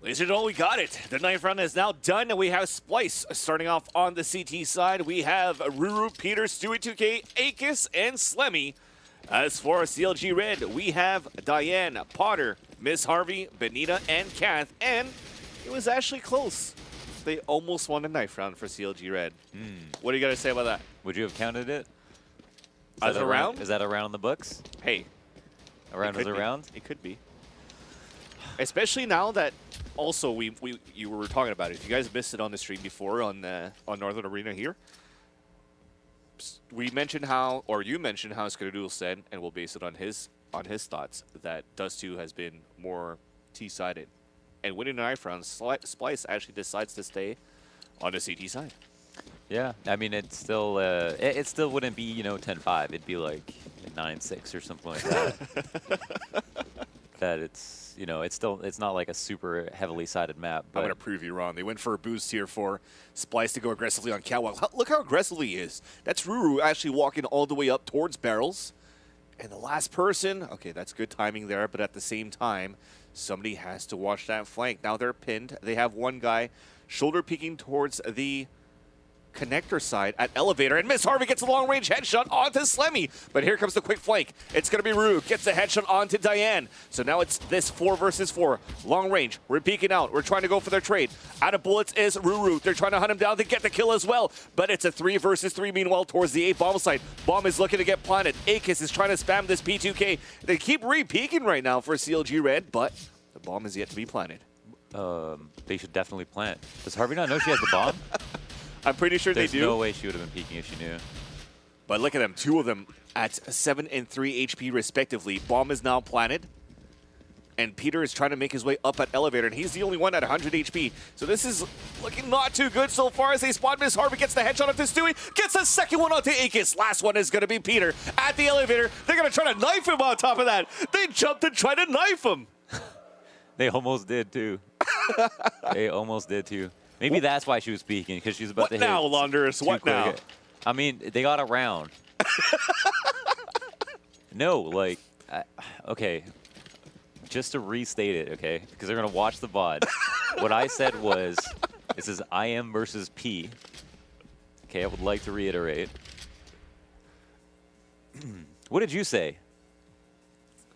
Ladies and gentlemen, we got it. The 9th round is now done, and we have Splyce starting off on the CT side. We have Ruru, Peter, Stewie 2K, Akis, and Slemmy. As for CLG.Red, we have Diane, Potter, Miss Harvey, Benita, and Kath. And it was actually close. They almost won the 9th round for CLG.Red. What do you got to say about that? Would you have counted it? As a round? Is that a round in the books? Hey. A round is a round? It could be. Especially now that also you were talking about it. If you guys missed it on the stream before on Northern Arena here, we mentioned how, or you mentioned how Skadoodle said, and we'll base it on his thoughts, that Dust 2 has been more T-sided. And winning the 9th round, Splyce actually decides to stay on the CT side. Yeah, I mean, it still wouldn't be, you know, 10-5. It'd be like 9-6 or something like that. That it's, you know, it's not like a super heavily sided map. But I'm going to prove you wrong. They went for a boost here for Splyce to go aggressively on Catwalk. Look how aggressively he is. That's Ruru actually walking all the way up towards barrels. And the last person, okay, that's good timing there, but at the same time, somebody has to watch that flank. Now they're pinned. They have one guy shoulder peeking towards the connector side at elevator, and Miss Harvey gets a long-range headshot onto Slemmy. But here comes the quick flank. It's going to be Ruru. Gets the headshot onto Diane. So now it's this 4 versus 4. Long range. We're peeking out. We're trying to go for their trade. Out of bullets is Ruru. They're trying to hunt him down to get the kill as well. But it's a 3 versus 3 meanwhile towards the A bomb site. Bomb is looking to get planted. Akis is trying to spam this P2K. They keep re-peeking right now for CLG.Red, but the bomb is yet to be planted. They should definitely plant. Does Harvey not know she has the bomb? I'm pretty sure There's they do. no way she would have been peeking if she knew. But look at them, 2 of them at 7 and 3 HP respectively. Bomb is now planted. And Peter is trying to make his way up at elevator, and he's the only one at 100 HP. So this is looking not too good so far as they spot Miss Harvey, gets the headshot onto Stewie, gets a second one onto Akis. Last one is going to be Peter at the elevator. They're going to try to knife him on top of that. They jumped and tried to knife him. They almost did, too. They almost did, too. Maybe that's why she was peeking, because she was about to hit. What now, Launders? What now? I mean, they got around. No, like, okay. Just to restate it, okay, because they're going to watch the VOD. What I said was, this is IM versus P. Okay, I would like to reiterate. What did you say?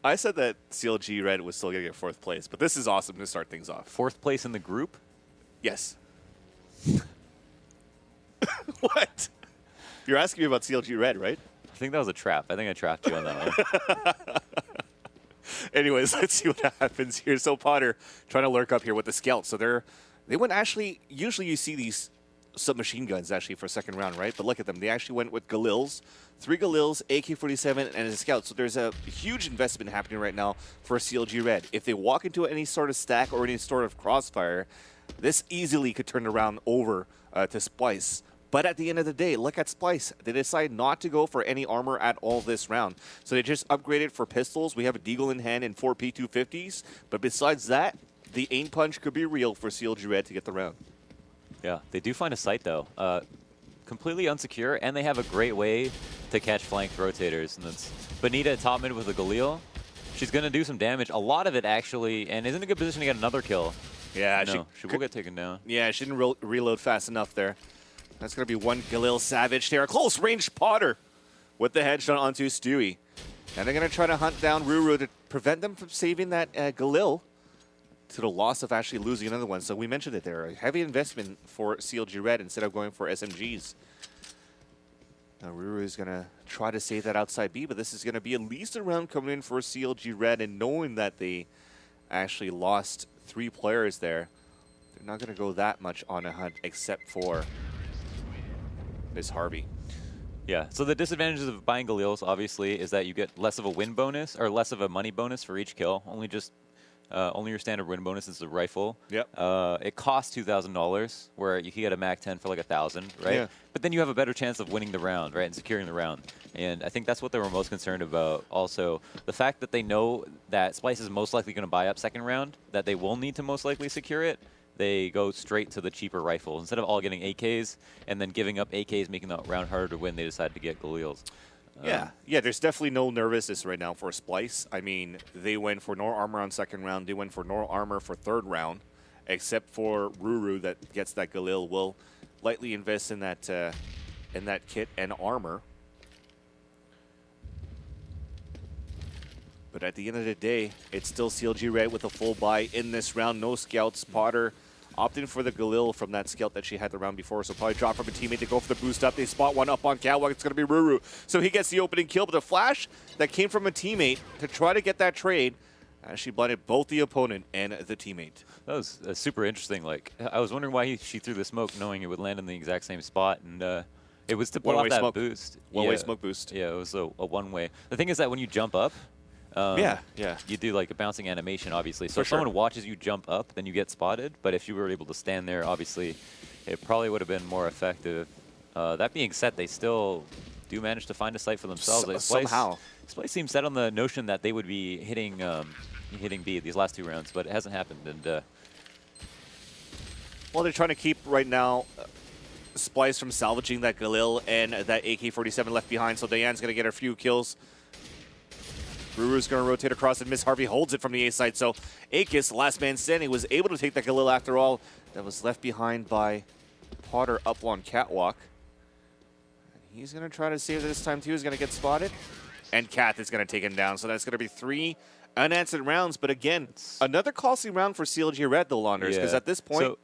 I said that CLG.Red was still going to get 4th place, but this is awesome to start things off. 4th place in the group? Yes. What? You're asking me about CLG.Red, right? I think that was a trap. I think I trapped you on that one. Anyways, let's see what happens here. So Potter trying to lurk up here with the Scout. So they went actually, usually you see these submachine guns actually for 2nd round, right? But look at them. They actually went with Galils, 3 Galils, AK-47, and a Scout. So there's a huge investment happening right now for CLG.Red. If they walk into any sort of stack or any sort of crossfire, this easily could turn around over to Splyce. But at the end of the day, look at Splyce. They decide not to go for any armor at all this round. So they just upgraded for pistols. We have a Deagle in hand and 4 P250s. But besides that, the aim punch could be real for CLG.Red to get the round. Yeah, they do find a site, though. Completely unsecure, and they have a great way to catch flanked rotators. And that's Benita top mid with a Galil. She's going to do some damage. A lot of it, actually, and is in a good position to get another kill. Yeah, no, she will get taken down. Yeah, she didn't reload fast enough there. That's going to be one Galil Savage there. Close range Potter with the headshot onto Stewie. And they're going to try to hunt down Ruru to prevent them from saving that Galil to the loss of actually losing another one. So we mentioned it there. A heavy investment for CLG.Red instead of going for SMGs. Now Ruru is going to try to save that outside B, but this is going to be at least a round coming in for CLG.Red, and knowing that they actually lost 3 players there, they're not going to go that much on a hunt except for Miss Harvey. Yeah, so the disadvantages of buying Galils, obviously, is that you get less of a win bonus, or less of a money bonus for each kill. Only your standard win bonus is the rifle. Yep. It costs $2,000, where you can get a MAC-10 for like 1,000, right? Yeah. But then you have a better chance of winning the round, right, and securing the round. And I think that's what they were most concerned about. Also, the fact that they know that Splyce is most likely going to buy up 2nd round, that they will need to most likely secure it, they go straight to the cheaper rifle. Instead of all getting AKs and then giving up AKs, making the round harder to win, they decided to get Galils. Yeah, there's definitely no nervousness right now for Splyce. I mean, they went for no armor on 2nd round. They went for no armor for 3rd round. except for Ruru that gets that Galil. Will lightly invest in that kit and armor. But at the end of the day, it's still CLG.Red with a full buy in this round. No scouts. Potter opting for the Galil from that scout that she had the round before. So probably drop from a teammate to go for the boost up. They spot one up on Catwalk. It's going to be Ruru. So he gets the opening kill. But the flash that came from a teammate to try to get that trade actually blinded both the opponent and the teammate. That was super interesting. Like, I was wondering why she threw the smoke knowing it would land in the exact same spot. And it was to pull off that smoke. boost. One-way smoke boost. Yeah, it was a one-way. The thing is that when you jump up, you do like a bouncing animation, obviously. So if someone watches you jump up, then you get spotted. But if you were able to stand there, obviously, it probably would have been more effective. That being said, they still do manage to find a site for themselves. Somehow. Splyce seems set on the notion that they would be hitting B these last 2 rounds, but it hasn't happened. And well, they're trying to keep right now Splyce from salvaging that Galil and that AK-47 left behind. So Diane's going to get her few kills. Ruru's going to rotate across, and Miss Harvey holds it from the A side. So Akis, last man standing, was able to take that Galil after all. That was left behind by Potter up on Catwalk. And he's going to try to save it this time too. He's going to get spotted. And Kath is going to take him down. So that's going to be 3 unanswered rounds. But again, another costly round for CLG.Red, though, Launders, because at this point,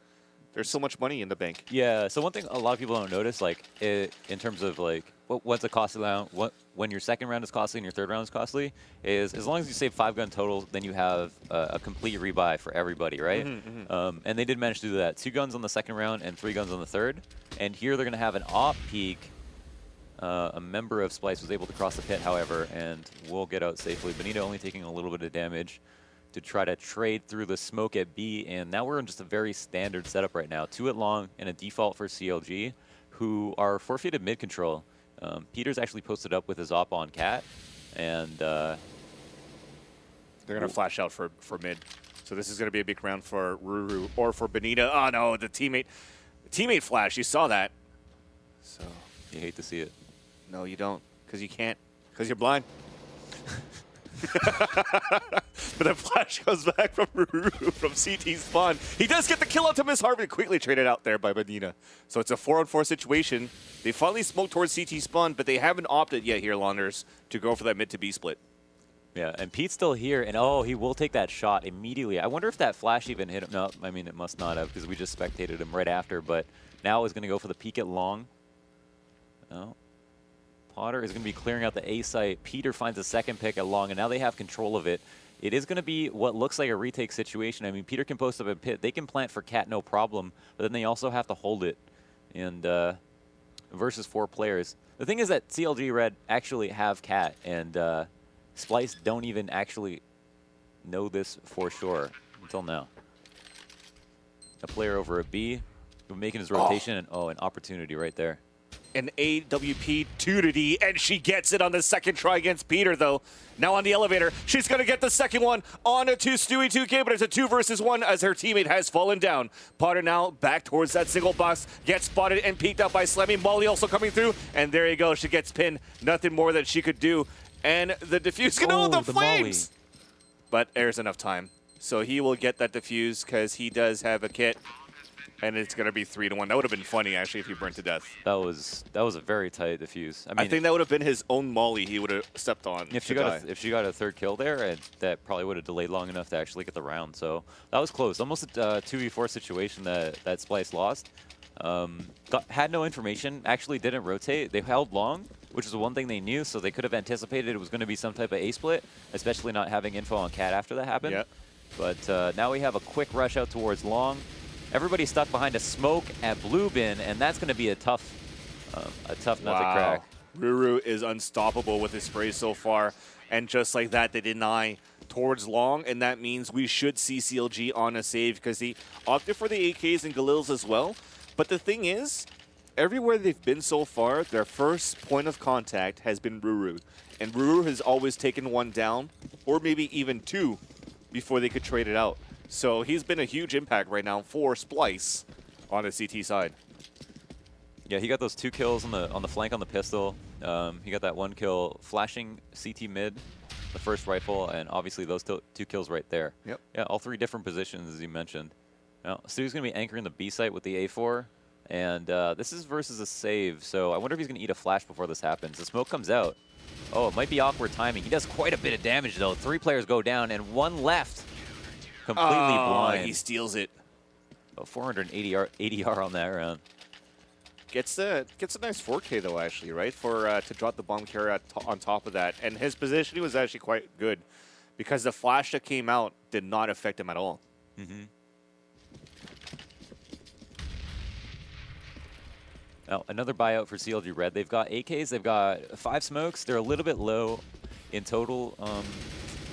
there's so much money in the bank. Yeah, so one thing a lot of people don't notice, like, in terms of, like, what's a costly round, when your second round is costly and your third round is costly, is as long as you save 5 gun total, then you have a complete rebuy for everybody, right? And they did manage to do that. 2 guns on the second round and 3 guns on the third. And here they're going to have an op peak. A member of Splyce was able to cross the pit, however, and will get out safely. Benita only taking a little bit of damage to try to trade through the smoke at B, and now we're in just a very standard setup right now. 2 at long and a default for CLG, who are forfeited mid control. Peter's actually posted up with his op on Cat, and they're going to flash out for mid. So this is going to be a big round for Ruru or for Benita. Oh no, the teammate flash. You saw that. So you hate to see it. No, you don't, because you can't, because you're blind. But the flash goes back from Ruru from CT spawn. He does get the kill out to Miss Harvey, quickly traded out there by Benita. So it's a 4-on-4 situation. They finally smoked towards CT spawn, but they haven't opted yet here, Launders, to go for that mid to B split. Yeah, and Pete's still here, and oh, he will take that shot immediately. I wonder if that flash even hit him. No, I mean, it must not have, because we just spectated him right after, but now he's going to go for the peek at long. No. Potter is going to be clearing out the A site. Peter finds a second pick at long, and now they have control of it. It is going to be what looks like a retake situation. I mean, Peter can post up a pit. They can plant for Cat, no problem, but then they also have to hold it. And versus 4 players. The thing is that CLG.Red actually have Cat, and Splyce don't even actually know this for sure until now. A player over a B, making his rotation, and an opportunity right there. An AWP 2 to D, and she gets it on the second try against Peter, though. Now on the elevator, she's going to get the second one on a Stewie 2K, but it's a 2 versus 1 as her teammate has fallen down. Potter now back towards that single box, gets spotted and peeked out by Slemmy. Molly also coming through, and there you go. She gets pinned. Nothing more that she could do. And the defuse, the flames! But there's enough time. So he will get that defuse because he does have a kit. And it's going to be 3-1. That would have been funny, actually, if he burned to death. That was a very tight defuse. I mean, I think that would have been his own molly he would have stepped on. If she got a third kill there, that probably would have delayed long enough to actually get the round. So that was close. Almost a 2v4 situation that Splyce lost. Had no information. Actually didn't rotate. They held long, which is the one thing they knew. So they could have anticipated it was going to be some type of A split, especially not having info on Cat after that happened. Yep. But now we have a quick rush out towards long. Everybody's stuck behind a smoke at blue bin, and that's going to be a tough nut to crack. Ruru is unstoppable with his spray so far, and just like that, they deny towards long, and that means we should see CLG on a save because he opted for the AKs and Galils as well. But the thing is, everywhere they've been so far, their first point of contact has been Ruru, and Ruru has always taken one down, or maybe even 2, before they could trade it out. So he's been a huge impact right now for Splyce on the CT side. Yeah, he got those 2 kills on the flank on the pistol. He got that 1 kill flashing CT mid, the first rifle, and obviously those 2 kills right there. Yep. Yeah, all 3 different positions, as you mentioned. Now, Stu's going to be anchoring the B site with the A4. And this is versus a save, so I wonder if he's going to eat a flash before this happens. The smoke comes out. Oh, it might be awkward timing. He does quite a bit of damage, though. 3 players go down, and 1 left. Completely blind. He steals it. About 480 ADR on that round. Gets a nice 4K, though, actually, right? For to drop the bomb carrier on top of that. And his positioning was actually quite good because the flash that came out did not affect him at all. Mm-hmm. Now, another buyout for CLG.Red. They've got AKs, they've got 5 smokes. They're a little bit low in total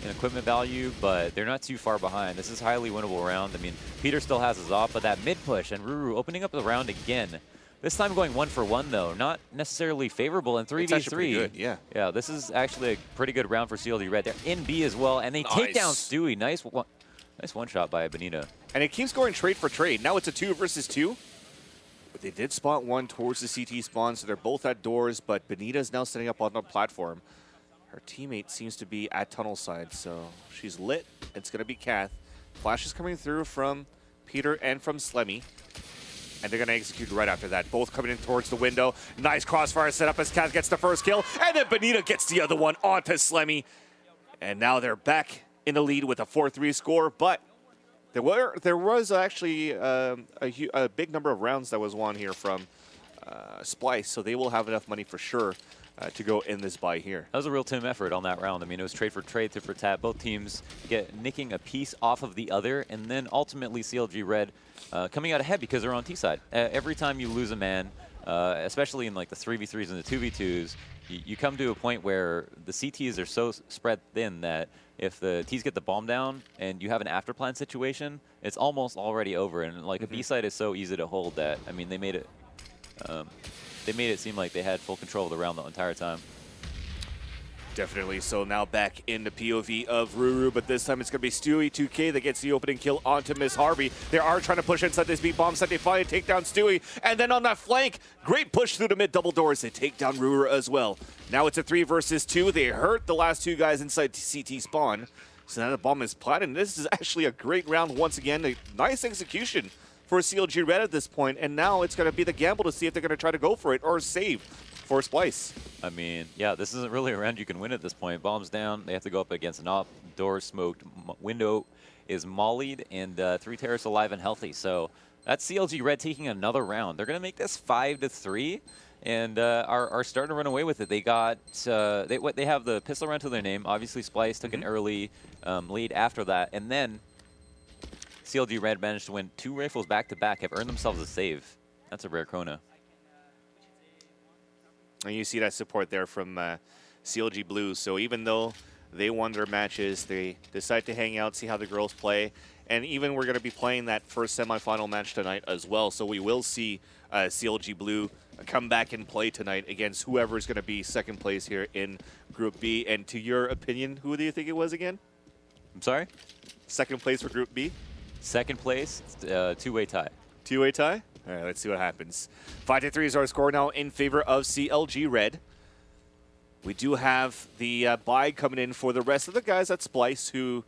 in equipment value, but they're not too far behind. This is a highly winnable round. I mean, Peter still has his off, but that mid push and Ruru opening up the round again. This time going 1 for 1, though. Not necessarily favorable in 3v3. It's actually pretty good, yeah. Yeah, this is actually a pretty good round for CLG.Red. They're in B as well, and they take down Stewie. Nice one shot by Benita. And it keeps going trade for trade. Now it's a 2 versus 2. But they did spot one towards the CT spawn, so they're both at doors, but Benita's now setting up on the platform. Her teammate seems to be at tunnel side, so she's lit. It's going to be Kath. Flash is coming through from Peter and from Slemmy. And they're going to execute right after that. Both coming in towards the window. Nice crossfire setup as Kath gets the first kill. And then Benita gets the other one onto Slemmy. And now they're back in the lead with a 4-3 score, but there was actually a big number of rounds that was won here from Splyce, so they will have enough money for sure to go in this buy here. That was a real team effort on that round. I mean, it was trade for trade, tit for tat. Both teams nicking a piece off of the other, and then ultimately CLG.Red coming out ahead because they're on T side. Every time you lose a man, especially in like the 3v3s and the 2v2s, you come to a point where the CTs are so spread thin that if the Ts get the bomb down and you have an afterplan situation, it's almost already over. And like a B side is so easy to hold that, I mean, they made it seem like they had full control of the round the entire time. Definitely. So now back in the POV of Ruru, but this time it's going to be Stewie 2K that gets the opening kill onto Miss Harvey. They are trying to push inside this beat bomb site. They finally take down Stewie. And then on that flank, great push through the mid double doors. They take down Ruru as well. Now it's a 3 versus 2. They hurt the last 2 guys inside CT spawn. So now the bomb is planted. And this is actually a great round once again. A nice execution for CLG.Red at this point. And now it's going to be the gamble to see if they're going to try to go for it or save for Splyce. I mean, yeah, this isn't really a round you can win at this point. Bomb's down. They have to go up against an op. Door smoked. Window is mollied. And 3 terrorists alive and healthy. So that's CLG.Red taking another round. They're going to make this 5-3. And are starting to run away with it. They got they have the pistol round to their name. Obviously, Splyce took an early lead after that. And then CLG.Red managed to win 2 rifles back-to-back, have earned themselves a save. That's a rare Kona. And you see that support there from CLG Blue. So even though they won their matches, they decide to hang out, see how the girls play. And even we're going to be playing that first semifinal match tonight as well. So we will see CLG Blue come back and play tonight against whoever is going to be second place here in Group B. And to your opinion, who do you think it was again? I'm sorry? Second place for Group B? Second place, 2-way tie. 2-way tie? All right, let's see what happens. 5-3 is our score now in favor of CLG.Red. We do have the buy coming in for the rest of the guys at Splyce who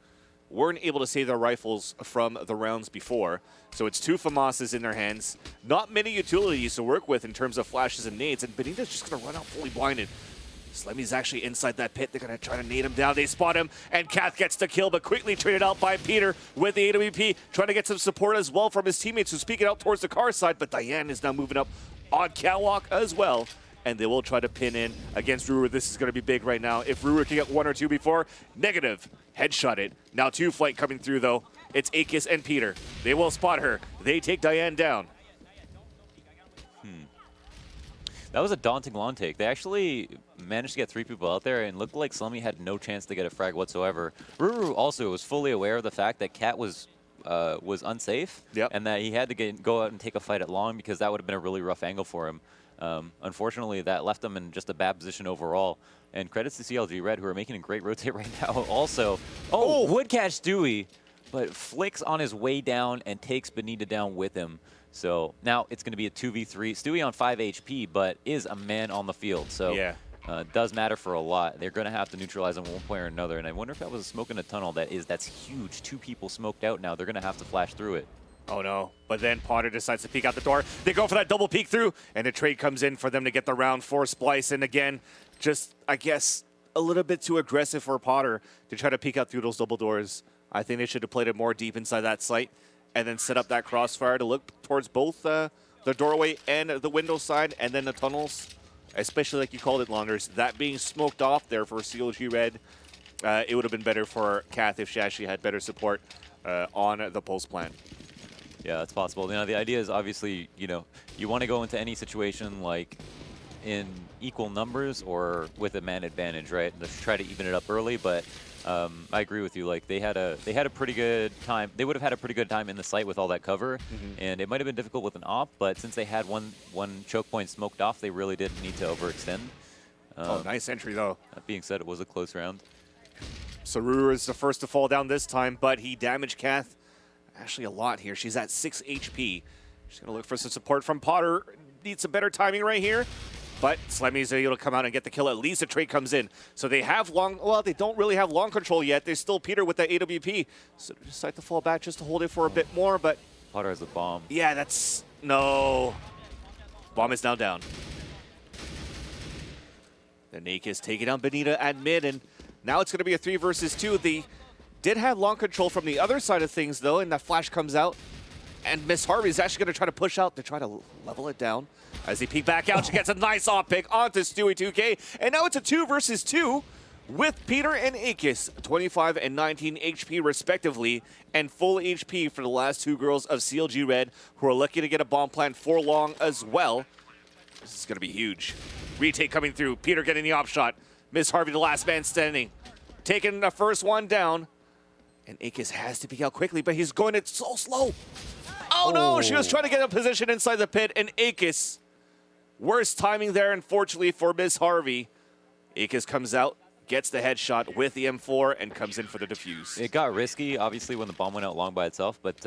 weren't able to save their rifles from the rounds before. So it's 2 FAMASs in their hands. Not many utilities to work with in terms of flashes and nades, and Benita's just going to run out fully blinded. Slemmy's actually inside that pit. They're going to try to nade him down. They spot him, and Kath gets the kill, but quickly traded out by Peter with the AWP, trying to get some support as well from his teammates who speak it out towards the car side, but Diane is now moving up on catwalk as well, and they will try to pin in against Ruru. This is going to be big right now. If Ruru can get 1 or 2 before, negative. Headshot it. Now 2 flight coming through, though. It's Akis and Peter. They will spot her. They take Diane down. That was a daunting long take. They actually managed to get 3 people out there and looked like Slemmy had no chance to get a frag whatsoever. Ruru also was fully aware of the fact that Cat was unsafe, and that he had to go out and take a fight at long because that would have been a really rough angle for him. Unfortunately, that left him in just a bad position overall. And credits to CLG.Red, who are making a great rotate right now. Also, would catch Stewie, but flicks on his way down and takes Benita down with him. So now it's going to be a 2v3. Stewie on 5 HP, but is a man on the field. So does matter for a lot. They're going to have to neutralize him one way or another. And I wonder if that was a smoke in a tunnel. That's huge. 2 people smoked out now. They're going to have to flash through it. Oh no, but then Potter decides to peek out the door. They go for that double peek through, and a trade comes in for them to get the round for Splyce. And again, just, I guess, a little bit too aggressive for Potter to try to peek out through those double doors. I think they should have played it more deep inside that site and then set up that crossfire to look towards both the doorway and the window side and then the tunnels, especially like you called it, Launders. That being smoked off there for CLG.Red, it would have been better for Kath if she actually had better support on the post plan. Yeah, it's possible. The idea is obviously, you want to go into any situation like in equal numbers or with a man advantage, right? Let's try to even it up early, but I agree with you. Like they had a pretty good time. They would have had a pretty good time in the site with all that cover, and it might have been difficult with an op, but since they had one choke point smoked off, they really didn't need to overextend. Oh, nice entry though. That being said, it was a close round. So Ruru is the first to fall down this time, but he damaged Kath actually a lot here. She's at 6 HP. She's going to look for some support from Potter. Needs some better timing right here. But Slemmy's able to come out and get the kill. At least a trade comes in. So they have they don't really have long control yet. There's still Peter with that AWP. So they decide to fall back just to hold it for a bit more, but... Potter has a bomb. Yeah, that's... No. Bomb is now down. The Nake is taking down Benita at mid, and now it's going to be a 3 versus 2. They did have long control from the other side of things, though, and that flash comes out. And Miss Harvey is actually going to try to push out to try to level it down. As they peek back out, she gets a nice off pick onto Stewie 2K. And now it's a 2 versus 2 with Peter and Akis, 25 and 19 HP respectively, and full HP for the last 2 girls of CLG.Red, who are lucky to get a bomb plant for long as well. This is going to be huge. Retake coming through. Peter getting the op shot. Miss Harvey, the last man standing. Taking the first one down. And Akis has to peek out quickly, but he's going it so slow. Oh no, she was trying to get a position inside the pit, and Akis, worst timing there, unfortunately, for Miss Harvey. Akis comes out, gets the headshot with the M4, and comes in for the defuse. It got risky, obviously, when the bomb went out long by itself, but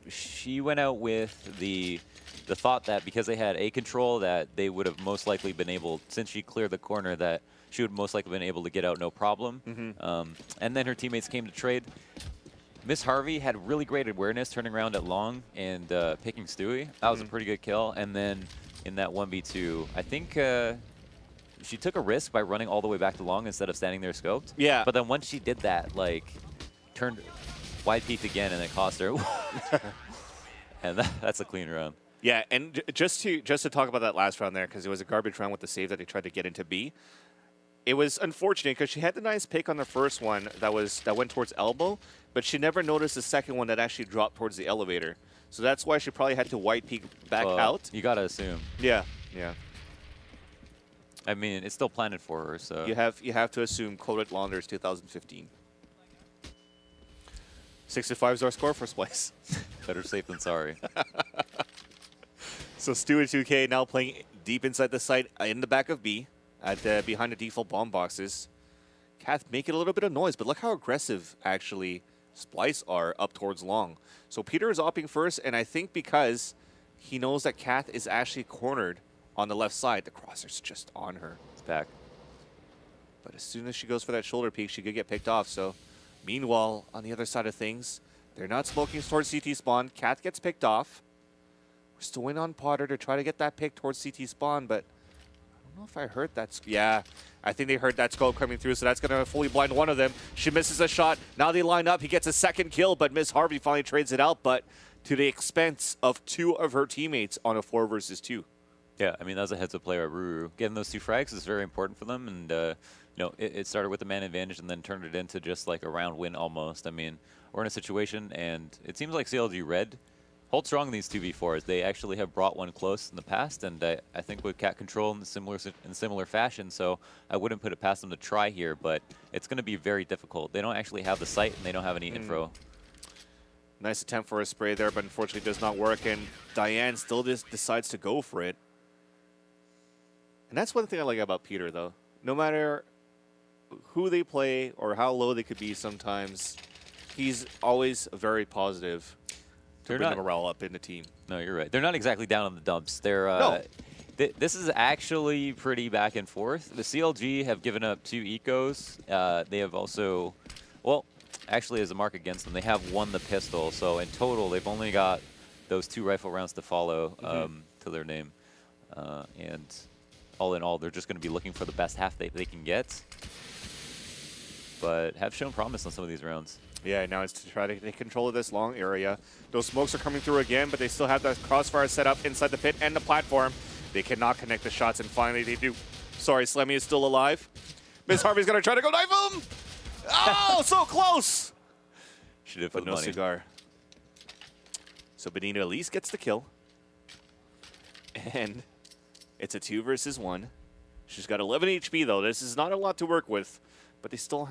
she went out with the thought that because they had A control, that they would have most likely been able, since she cleared the corner, that she would most likely been able to get out no problem. And then her teammates came to trade. Miss Harvey had really great awareness turning around at long and picking Stewie. That was a pretty good kill. And then in that 1v2, I think she took a risk by running all the way back to long instead of standing there scoped. Yeah. But then once she did that, like, turned wide peeked again and it cost her. And that's a clean round. Yeah, and just to talk about that last round there, because it was a garbage round with the save that they tried to get into B. It was unfortunate because she had the nice pick on the first one that went towards elbow, but she never noticed the second one that actually dropped towards the elevator. So that's why she probably had to white peek back out. You gotta assume. Yeah, yeah. I mean, it's still planted for her, so you have to assume quoted Launders 2015. 65 is our score for Splyce. Better safe than sorry. So Stewie 2K now playing deep inside the site in the back of B. Behind the default bomb boxes. Kath making a little bit of noise, but look how aggressive, actually, Splyce are up towards long. So Peter is opting first, and I think because he knows that Kath is actually cornered on the left side, the crosser's just on her. It's back. But as soon as she goes for that shoulder peek, she could get picked off. So meanwhile, on the other side of things, they're not smoking towards CT spawn. Kath gets picked off. We're still waiting on Potter to try to get that pick towards CT spawn, but I don't know if I heard that. Yeah, I think they heard that scope coming through, so that's going to fully blind one of them. She misses a shot. Now they line up. He gets a second kill, but Miss Harvey finally trades it out, but to the expense of 2 of her teammates on a 4 versus 2. Yeah, I mean, that was a heads-up play by Ruru. Getting those 2 frags is very important for them, and it started with a man advantage and then turned it into just like a round win almost. I mean, we're in a situation, and it seems like CLG.Red hold strong in these 2v4s. They actually have brought one close in the past, and I think with cat control in similar fashion, so I wouldn't put it past them to try here, but it's going to be very difficult. They don't actually have the site, and they don't have any info. Nice attempt for a spray there, but unfortunately does not work, and Diane still just decides to go for it. And that's one thing I like about Peter, though. No matter who they play or how low they could be sometimes, he's always very positive. Bring the morale up in the team. No, you're right. They're not exactly down on the dumps. They're this is actually pretty back and forth. The CLG have given up 2 ecos. They have also, well, actually as a mark against them, they have won the pistol. So in total, they've only got those 2 rifle rounds to follow to their name. And all in all, they're just going to be looking for the best half they can get. But have shown promise on some of these rounds. Yeah, now it's to try to take control of this long area. Those smokes are coming through again, but they still have that crossfire set up inside the pit and the platform. They cannot connect the shots, and finally they do. Sorry, Slemmy is still alive. Miss Harvey's going to try to go knife him! Oh, so close! Should have But put no money. cigar. So Benita at least gets the kill. And it's a 2 versus 1. She's got 11 HP, though. This is not a lot to work with, but she still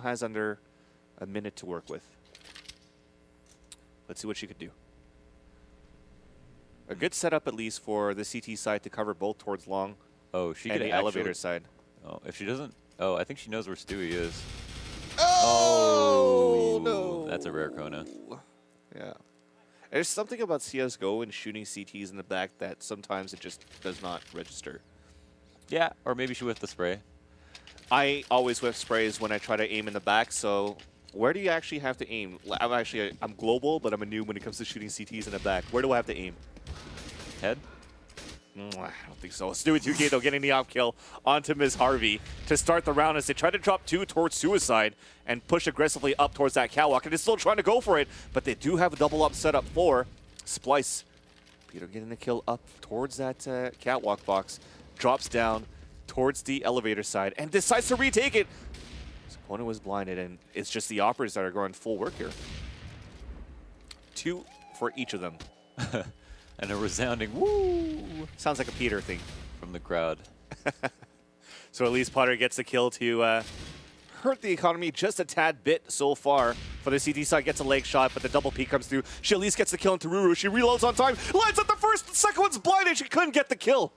has under a minute to work with. Let's see what she could do. A good setup, at least, for the CT side to cover both towards long Oh, she and could the elevator side. Oh, if she doesn't. Oh, I think she knows where Stewie is. Oh, no. That's a rare Kona. Yeah. There's something about CSGO and shooting CTs in the back that sometimes it just does not register. Yeah, or maybe she whiffed the spray. I always whiff sprays when I try to aim in the back, so where do you actually have to aim? I'm global, but I'm a noob when it comes to shooting CTs in the back. Where do I have to aim? Head? I don't think so. Stewie 2K, though, getting the op kill onto Ms. Harvey to start the round as they try to drop 2 towards Suicide and push aggressively up towards that catwalk. And they're still trying to go for it, but they do have a double up set up for Splyce. Peter getting the kill up towards that catwalk box, drops down towards the elevator side, and decides to retake it. His opponent was blinded, and it's just the operators that are going full work here. 2 for each of them. And a resounding woo Sounds like a Peter thing. from the crowd. So at least Potter gets the kill to hurt the economy just a tad bit so far. For the CT side, gets a leg shot, but the double peek comes through. She at least gets the kill into Ruru. She reloads on time, lands at the first, the second one's blinded. She couldn't get the kill.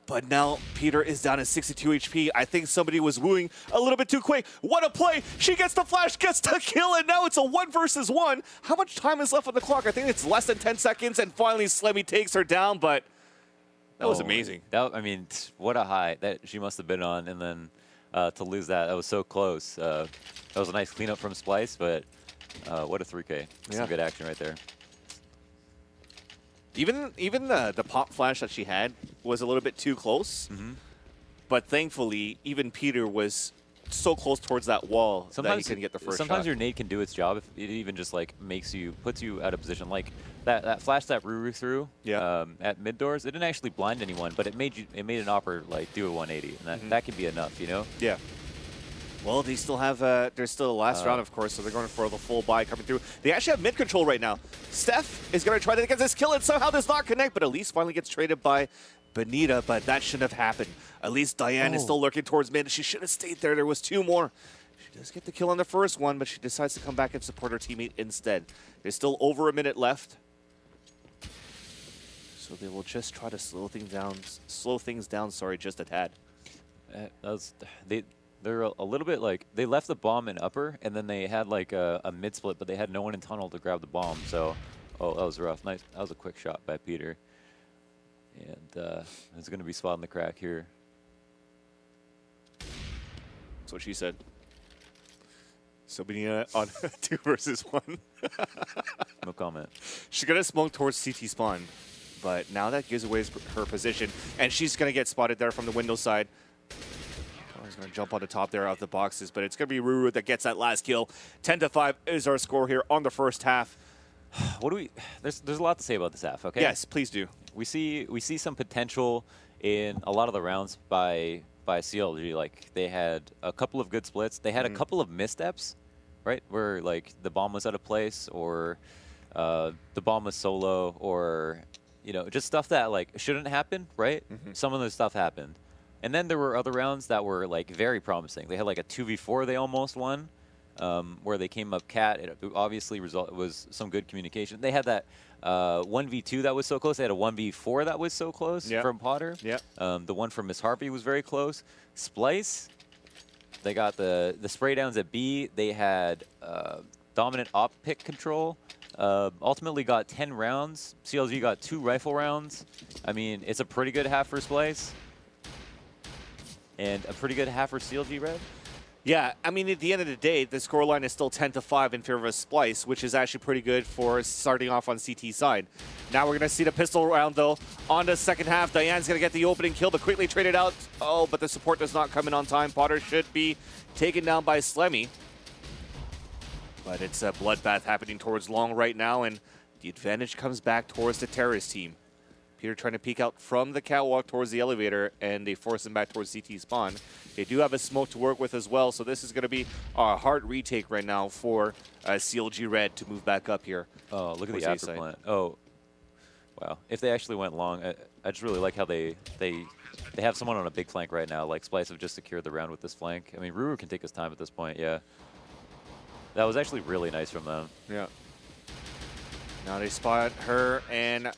But now Peter is down at 62 HP. I think somebody was wooing a little bit too quick. What a play! She gets the flash, gets the kill, and now it's a 1 versus 1. How much time is left on the clock? I think it's less than 10 seconds, and finally Slemmy takes her down, but that was amazing. I mean, what a high that she must have been on, and then to lose that was so close. That was a nice cleanup from Splyce, but what a 3K. Some good action right there. Even the pop flash that she had was a little bit too close, but thankfully even Peter was so close towards that wall that he couldn't get the first sometimes shot. your nade can do its job if it even just like puts you out of position. Like that flash that Ruru threw at mid doors, it didn't actually blind anyone, but it made an operator like do a 180, and that can be enough, you know? Yeah. Well, they still have, there's still the last round, of course, so they're going for the full buy coming through. They actually have mid control right now. Steph is going to try to get this kill, and somehow does not connect, but Elise finally gets traded by Benita, but that shouldn't have happened. Elise Diane is still lurking towards mid. She should have stayed there. There was 2 more. She does get the kill on the first one, but she decides to come back and support her teammate instead. There's still over a minute left. So they will just try to slow things down, just a tad. They're a little bit like, they left the bomb in upper, and then they had like a mid split, but they had no one in tunnel to grab the bomb. So, that was rough. Nice. That was a quick shot by Peter. And it's going to be spotting the crack here. That's what she said. So Benita on 2 versus 1. No comment. She's going to smoke towards CT spawn, but now that gives away her position, and she's going to get spotted there from the window side. He's going to jump on the top there of the boxes, but it's going to be Ruru that gets that last kill. 10-5 is our score here on the first half. What do we? There's a lot to say about this half. Okay. Yes, please do. We see some potential in a lot of the rounds by CLG. Like they had a couple of good splits. They had a couple of missteps, right? Where like the bomb was out of place, or the bomb was solo, or just stuff that like shouldn't happen, right? Some of the stuff happened. And then there were other rounds that were like very promising. They had like a 2v4 they almost won, where they came up cat. It obviously was some good communication. They had that 1v2 that was so close. They had a 1v4 that was so close from Potter. Yeah. The one from Miss Harvey was very close. Splyce, they got the spray downs at B. They had dominant op pick control. Ultimately got 10 rounds. CLG got 2 rifle rounds. I mean, it's a pretty good half for Splyce. And a pretty good half for CLG.Red. Yeah, I mean, at the end of the day, the scoreline is still 10-5 in favor of Splyce, which is actually pretty good for starting off on CT side. Now we're going to see the pistol round, though. On the second half, Diane's going to get the opening kill, but quickly traded out. Oh, but the support does not come in on time. Potter should be taken down by Slemmy. But it's a bloodbath happening towards long right now, and the advantage comes back towards the terrorist team. Peter trying to peek out from the catwalk towards the elevator, and they force him back towards CT spawn. They do have a smoke to work with as well, so this is going to be a hard retake right now for CLG.Red to move back up here. Oh, look at the after plant. Oh, wow. If they actually went long, I just really like how they have someone on a big flank right now. Like Splyce have just secured the round with this flank. I mean, Ruru can take his time at this point, yeah. That was actually really nice from them. Yeah. Now they spot her, and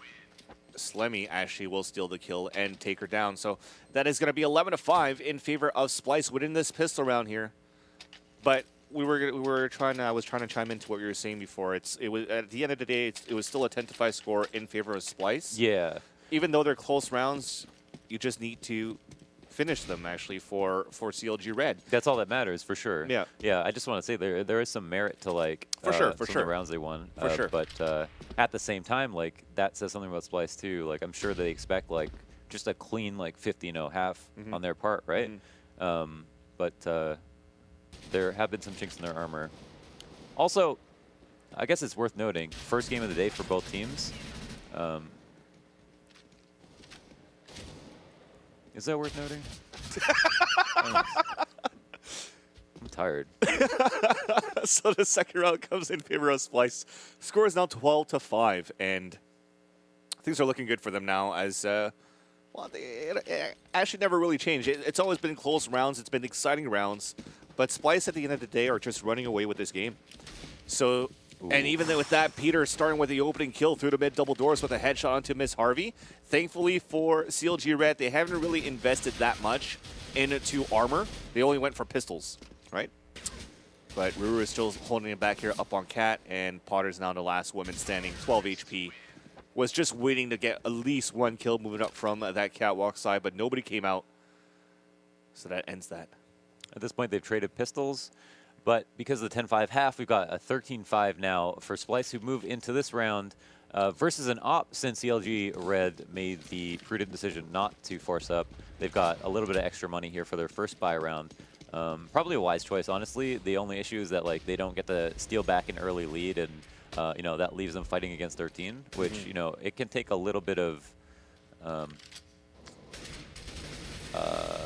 Slemmy actually will steal the kill and take her down. So that is going to be 11-5 in favor of Splyce winning this pistol round here. But I was trying to chime into what you were saying before. It was at the end of the day, it was still a 10-5 score in favor of Splyce. Yeah. Even though they're close rounds, you just need to finish them actually for CLG.Red. That's all that matters for sure. Yeah. Yeah. I just want to say there is some merit to like for sure some of the rounds they won. For sure. But at the same time, like that says something about Splyce too. Like I'm sure they expect like just a clean like 50-0 half on their part, right? But there have been some chinks in their armor. Also, I guess it's worth noting, first game of the day for both teams. Is that worth noting? I'm tired. So the second round comes in favor of Splyce. Score is now 12-5, and things are looking good for them now as, well, it actually never really changed. It's always been close rounds. It's been exciting rounds. But Splyce, at the end of the day, are just running away with this game. So, and even with that, Peter starting with the opening kill through the mid double doors with a headshot onto Miss Harvey. Thankfully for CLG.Red, they haven't really invested that much into armor. They only went for pistols, right? But Ruru is still holding it back here up on Cat, and Potter's now the last woman standing, 12 HP. Was just waiting to get at least one kill moving up from that catwalk side, but nobody came out. So that ends that. At this point, they've traded pistols. But because of the 10-5 half, we've got a 13-5 now for Splyce, who move into this round versus an op since CLG.Red made the prudent decision not to force up. They've got a little bit of extra money here for their first buy round. Probably a wise choice, honestly. The only issue is that like they don't get to steal back an early lead, and you know, that leaves them fighting against 13, which you know, it can take a little bit of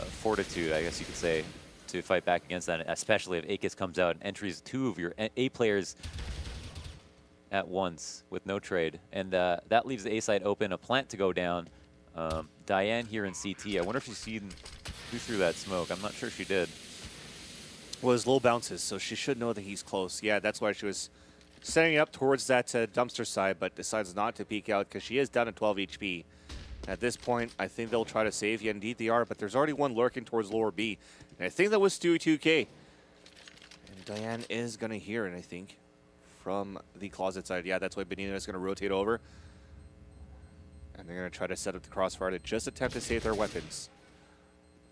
fortitude, I guess you could say, to fight back against that, especially if Aegis comes out and entries two of your A players at once with no trade. And that leaves the A side open, a plant to go down. Diane here in CT. I wonder if she's seen who threw that smoke. I'm not sure she did. Well, his low bounces, so she should know that he's close. Yeah, that's why she was setting up towards that dumpster side, but decides not to peek out because she is down to 12 HP. At this point, I think they'll try to save. Yeah, indeed they are, but there's already one lurking towards lower B. And I think that was Stewie 2K. And Diane is going to hear it, I think, from the closet side. Yeah, that's why Benina is going to rotate over. And they're going to try to set up the crossfire to just attempt to save their weapons.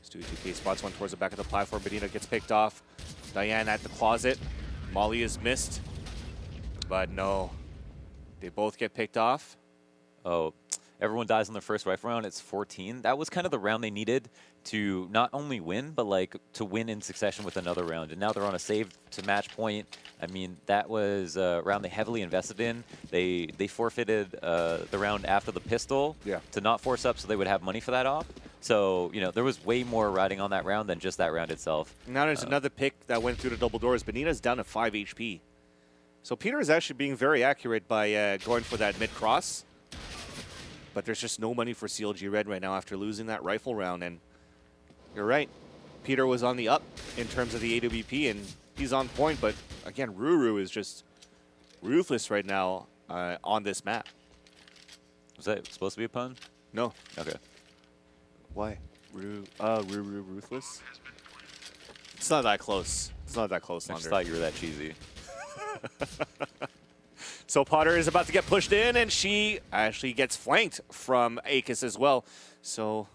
Stewie 2K spots one towards the back of the platform. Benina gets picked off. Diane at the closet. Molly is missed. But no, they both get picked off. Oh, everyone dies in the first rifle round. It's 14. That was kind of the round they needed to not only win, but like to win in succession with another round. And now they're on a save to match point. I mean, that was a round they heavily invested in. They forfeited the round after the pistol to not force up so they would have money for that op. So, you know, there was way more riding on that round than just that round itself. Now there's another pick that went through the double doors. Benina's down to 5 HP. So Peter is actually being very accurate by going for that mid-cross. But there's just no money for CLG.Red right now after losing that rifle round. And you're right. Peter was on the up in terms of the AWP, and he's on point. But again, Ruru is just ruthless right now on this map. Was that supposed to be a pun? No. Okay. Why? Ruru ruthless? It's not that close. It's not that close, I just Lander. thought you were that cheesy. So Potter is about to get pushed in, and she actually gets flanked from Aegis as well. So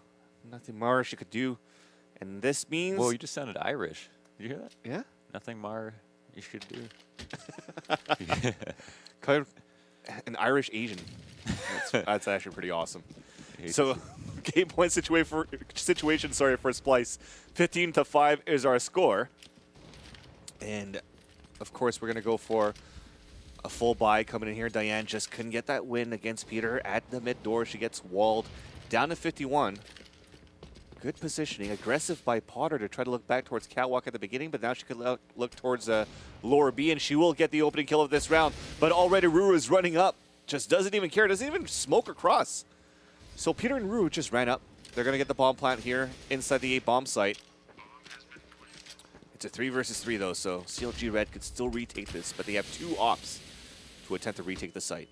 nothing more she could do. And this means... Whoa, you just sounded Irish. Did you hear that? Yeah. Nothing more you should do. Kind of an Irish Asian. That's actually pretty awesome. So, game point situation. Sorry for Splyce. 15-5 is our score, and of course we're gonna go for a full buy coming in here. Diane just couldn't get that win against Peter at the mid door. She gets walled down to 51. Good positioning, aggressive by Potter to try to look back towards Catwalk at the beginning, but now she could look towards lower B, and she will get the opening kill of this round. But already Ruru is running up, just doesn't even care, doesn't even smoke across. So Peter and Ruru just ran up. They're going to get the bomb plant here inside the 8 bomb site. It's a 3 versus 3 though, so CLG.Red could still retake this, but they have 2 ops to attempt to retake the site.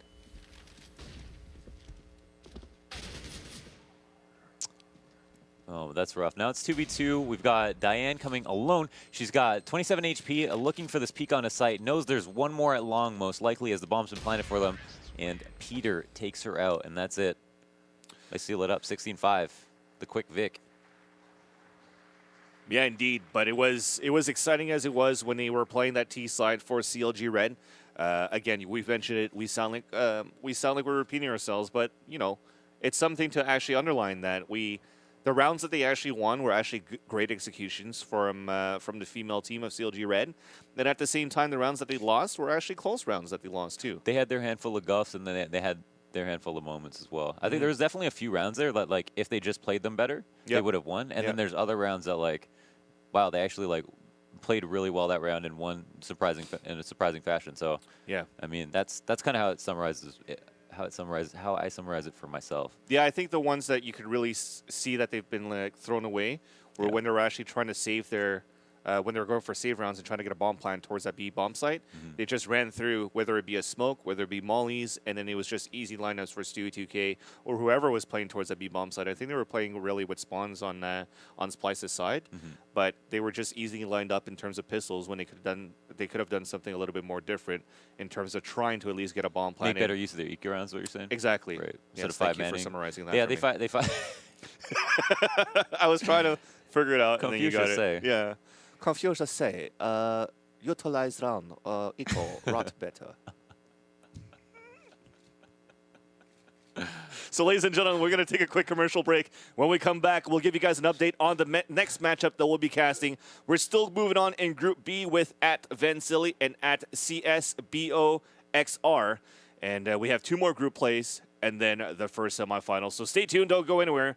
Oh, that's rough. Now it's 2v2. We've got Diane coming alone. She's got 27 HP, looking for this peek on a site. Knows there's one more at long, most likely, as the bomb's been planted for them. And Peter takes her out, and that's it. They seal it up, 16-5. The quick Vic. Yeah, indeed. But it was exciting as it was when they were playing that T side for CLG.Red. Again, we've mentioned it. We sound like we're repeating ourselves, but you know, it's something to actually underline that the rounds that they actually won were actually great executions from the female team of CLG.Red. And at the same time, the rounds that they lost were actually close rounds that they lost too. They had their handful of guffs, and then they had their handful of moments as well. I think there was definitely a few rounds there that, like, if they just played them better, they would have won. And then there's other rounds that, like, wow, they actually, like, played really well that round and won in a surprising fashion. So, yeah, I mean, that's kind of how it summarizes it. How I summarize it for myself. Yeah, I think the ones that you could really see that they've been like thrown away were when they're actually trying to save their, when they're going for save rounds and trying to get a bomb plan towards that B bomb site. They just ran through, whether it be a smoke, whether it be mollies, and then it was just easy lineups for Stewie 2K or whoever was playing towards that B bomb site. I think they were playing really with spawns on Splyce's side, but they were just easily lined up in terms of pistols when they could have done something a little bit more different in terms of trying to at least get a bomb plan. Make better use of their EQ rounds, what you're saying? Exactly. Right. Yes, Instead of thank 5 you for manning. summarizing that. Yeah, for they fight. I was trying to figure it out, and then you got it. Say. Yeah. Confucius say, utilize round equal rot better. So, ladies and gentlemen, we're going to take a quick commercial break. When we come back, we'll give you guys an update on the next matchup that we'll be casting. We're still moving on in Group B with @Vansili and @CSBOXR. And we have 2 more group plays and then the first semifinal. So stay tuned. Don't go anywhere.